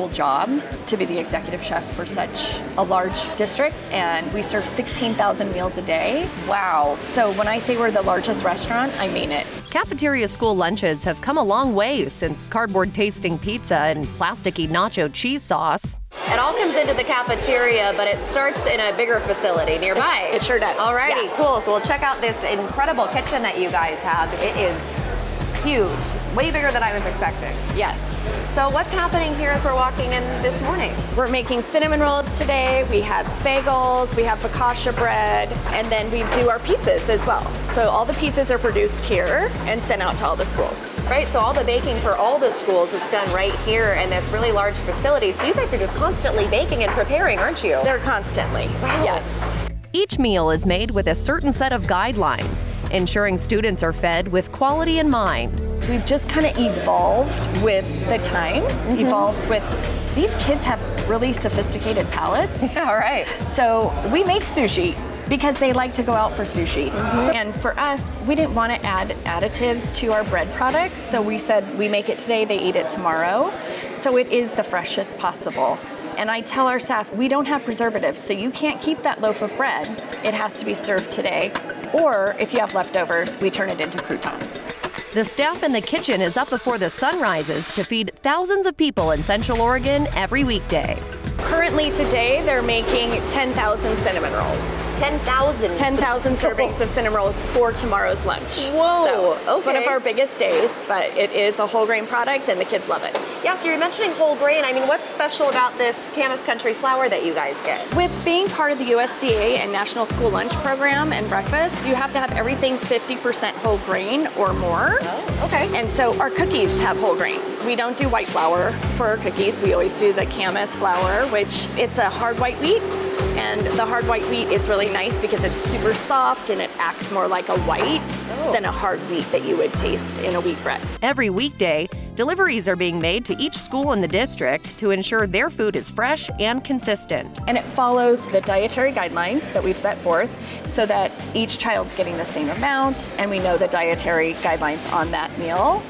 dual job to be the executive chef for such a large district, and we serve 16,000 meals a day. Wow. So when I say we're the largest restaurant, I mean it. Cafeteria school lunches have come a long way since cardboard-tasting pizza and plasticky nacho cheese sauce. It all comes into the cafeteria, but it starts in a bigger facility nearby. It sure does. Alrighty, Yeah. cool. So we'll check out this incredible kitchen that you guys have. It is huge, way bigger than I was expecting. Yes. So what's happening here as we're walking in this morning? We're making cinnamon rolls today. We have bagels, we have focaccia bread, and then we do our pizzas as well. So all the pizzas are produced here and sent out to all the schools. Right, so all the baking for all the schools is done right here in this really large facility. So you guys are just constantly baking and preparing, aren't you? They're constantly, yes. Each meal is made with a certain set of guidelines, ensuring students are fed with quality in mind. We've just kind of evolved with the times, evolved with, these kids have really sophisticated palates. All right. So we make sushi because they like to go out for sushi. And for us, we didn't want to add additives to our bread products. So we said, we make it today, they eat it tomorrow. So it is the freshest possible. And I tell our staff, we don't have preservatives, so you can't keep that loaf of bread. It has to be served today. Or if you have leftovers, we turn it into croutons. The staff in the kitchen is up before the sun rises to feed thousands of people in Central Oregon every weekday. Currently today, they're making 10,000 cinnamon rolls. 10,000? 10,000 servings of cinnamon rolls for tomorrow's lunch. Whoa, So it's one of okay. our biggest days, but it is a whole grain product and the kids love it. Yeah, so you're mentioning whole grain. I mean, what's special about this Camas Country flour that you guys get? With being part of the USDA and National School Lunch Program and breakfast, you have to have everything 50% whole grain or more. Oh, okay. And so our cookies have whole grain. We don't do white flour for our cookies. We always do the Camas flour, which it's a hard white wheat. And the hard white wheat is really nice because it's super soft and it acts more like a white than a hard wheat that you would taste in a wheat bread. Every weekday, deliveries are being made to each school in the district to ensure their food is fresh and consistent. And it follows the dietary guidelines that we've set forth so that each child's getting the same amount and we know the dietary guidelines on that meal.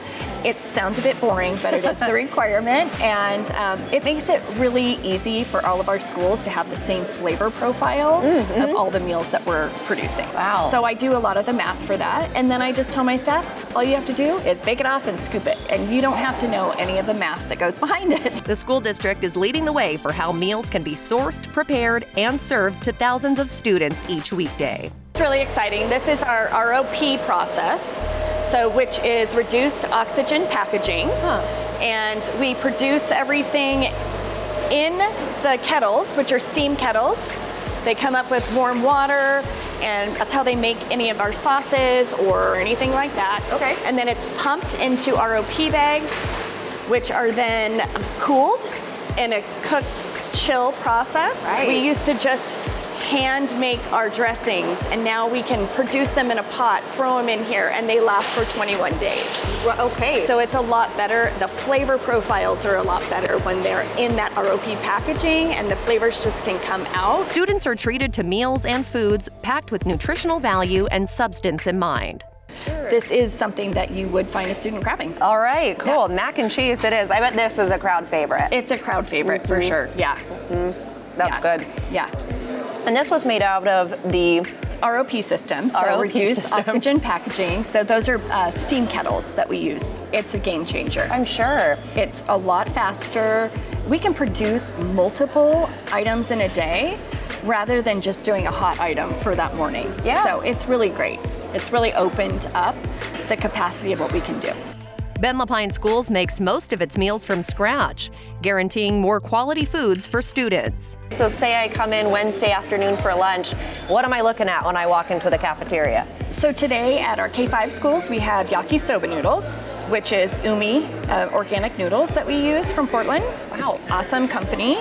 It sounds a bit boring, but it is the requirement, and it makes it really easy for all of our schools to have the same flavor profile of all the meals that we're producing. Wow. So I do a lot of the math for that, and then I just tell my staff, all you have to do is bake it off and scoop it, and you don't have to know any of the math that goes behind it. The school district is leading the way for how meals can be sourced, prepared, and served to thousands of students each weekday. It's really exciting. This is our ROP process. So, which is reduced oxygen packaging. And we produce everything in the kettles, which are steam kettles. They come up with warm water, and that's how they make any of our sauces or anything like that. Okay. And then it's pumped into ROP bags, which are then cooled in a cook chill process. Right. We used to just hand make our dressings, and now we can produce them in a pot, throw them in here, and they last for 21 days. Okay. So it's a lot better. The flavor profiles are a lot better when they're in that ROP packaging, and the flavors just can come out. Students are treated to meals and foods packed with nutritional value and substance in mind. This is something that you would find a student grabbing. All right, cool. Mac and cheese it is. I bet this is a crowd favorite. It's a crowd favorite for sure, yeah. That's good. Yeah. And this was made out of the ROP system, so ROP reduced system. oxygen packaging. So those are steam kettles that we use. It's a game changer. I'm sure. It's a lot faster. We can produce multiple items in a day rather than just doing a hot item for that morning. Yeah. So it's really great. It's really opened up the capacity of what we can do. Ben Lapine Schools makes most of its meals from scratch, guaranteeing more quality foods for students. So say I come in Wednesday afternoon for lunch, what am I looking at when I walk into the cafeteria? So today at our K-5 schools, we have yakisoba noodles, which is umi, organic noodles that we use from Portland. Wow. Awesome company.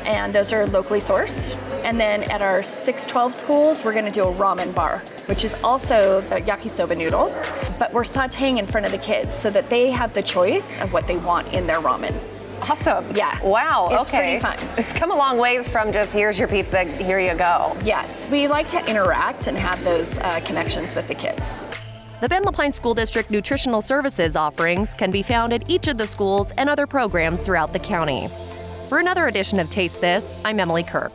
And those are locally sourced. And then at our 612 schools, we're gonna do a ramen bar, which is also the yakisoba noodles, but we're sauteing in front of the kids so that they have the choice of what they want in their ramen. Awesome. Yeah. Wow, It's okay. pretty fun. It's come a long ways from just here's your pizza, here you go. Yes, we like to interact and have those connections with the kids. The Ben Lapine School District Nutritional Services offerings can be found at each of the schools and other programs throughout the county. For another edition of Taste This, I'm Emily Kirk.